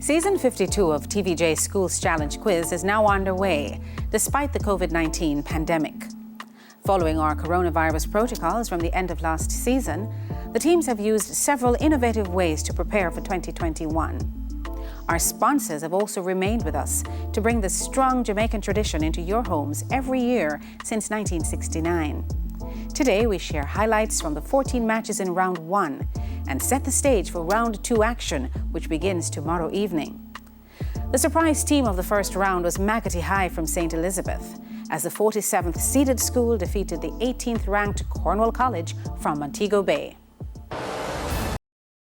Season 52 of TVJ Schools Challenge Quiz is now underway, despite the COVID-19 pandemic. Following our coronavirus protocols from the end of last season, the teams have used several innovative ways to prepare for 2021. Our sponsors have also remained with us to bring the strong Jamaican tradition into your homes every year since 1969. Today, we share highlights from the 14 matches in Round 1 and set the stage for Round 2 action, which begins tomorrow evening. The surprise team of the first round was Magotty High from St. Elizabeth, as the 47th seeded school defeated the 18th ranked Cornwall College from Montego Bay.